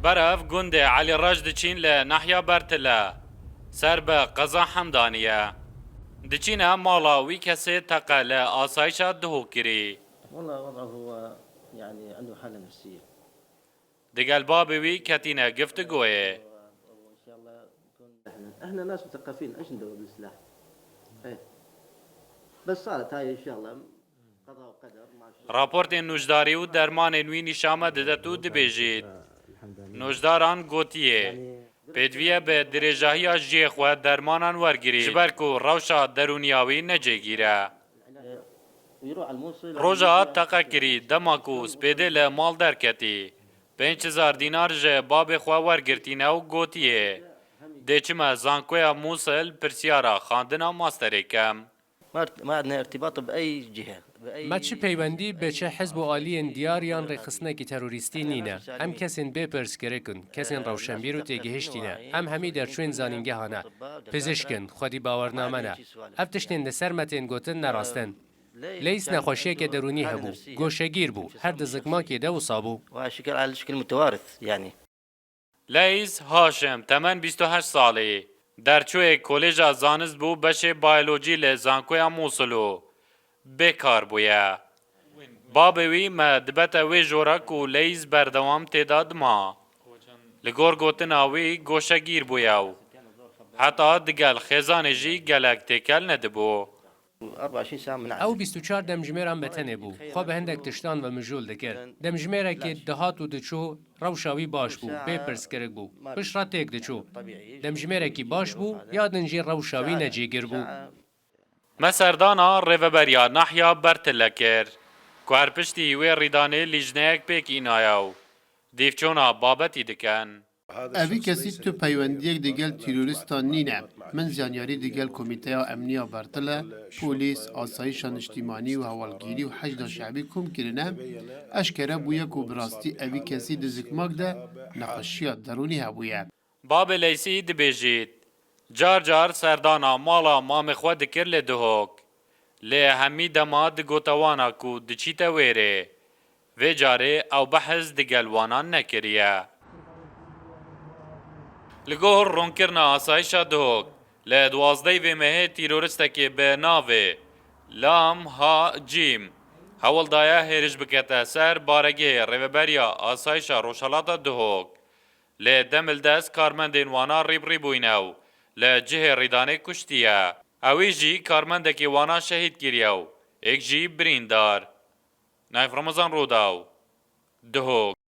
برف گند علی راج دچین ل ناحیه برتله سر به قضا حمدانیه دچینه مالا وی کسی تقل آسایش دهو کری والله وضعه هو يعني عنده حالة نفسية دگل باب وی کتینه گفتگوه وإن شاء الله يكون احنا ناس مثقفين ايش ندور بالسلاح ايه بس صارت هاي ان شاء الله قضاء وقدر ما شاء الله راپورت نوجداری و درمان نوی نشامه ددتو دبیجید نوجداران گوتیه پیدویه به درجاهی جیخ و درمانان ورگیری جبر کو روشا درونیاوی نجیگیره ويروح على الموصل روژا تقا کری دماکو سپیده لمال درکتی 5000 دینار جه باب خوا ورگرتینه و گوتیه دیچمه زانکویا موصل پرسیارا خاندنا ماستره کم ما عندنا ارتباط باي جهه باي ما چه پیوندی به چه حزب و آلیین دیاریان ریخستنکی تروریستی نینه هم کسین بپرس کرکن کسین روشنبیر و تگهشتینه هم همی در چوین زانینگه هانه پزشکن خودی باورنامنه افتشتین لسر متین گوتن نراستن لیس نخوشیه که درونی هبو گوشگیر بو هر دزگما که ده و صابو وشكل على شكل متوارث يعني لیز هاشم تمن 28 سالی درچوی کلیجا زانست بو بشه بیولوژی لزانکویا موصلو بیکار بویا بابوی ما دبتا وی جورا کو لیز بردوام تداد ما لگور گوتنا وی گوشگیر بویاو حتی دگل خزان جی گلک تکل ندبو 24 ساعه منعزل او 24 دمجمێران بەتەنێ بوو خۆ بە هەندێک تشتان بە مژول دەکرد دەمژمێرێکی دەهات و دەچوو ڕەوشاوی باش بوو بێ پرسکرک بوو پشڕە تێک دەچوو دەمژمێرێکی باش بوو یا دنجی ڕەوشاوی نەجێگر بوو مسردانا ریوبریا نحیا برتله کر کوار پشتی وی ریدانه لیجنیک پیک اینایاو دیفچونا بابتی دکن اوی کسی تو پیوندیک دیگل تیروریستان نینه من زیانیاری دیگل کمیته امنیه برتله پولیس آسایشان اجتماعی و هوالگیری و حشد شعبی کم کرنه اشکره بویه که براستی اوی کسی دزکماک ده نقشیات درونی هبویه باب لیسی دبیجید جار جار سردانا مالا مام خود دکر لدهوک لی همی دما دگوتوانا کو دچیتا ویره و جاره او بحث دگلوانان نکریه لگوهر رونکرنا آسایشا دهوک لی دوازده و مهه تیرورستکی به ناوه لام ها جیم هول دایا هیرش بکتا سر بارگه ریوبریا آسایشا روشالاتا دهوک لی دمل دست کارمندین وانا ریب ریبویناو لی جه ریدانه کشتیه اوی جی کارمندکی وانا شهید گیریاو ایک جی بریندار نایف رمضان روداو دهوک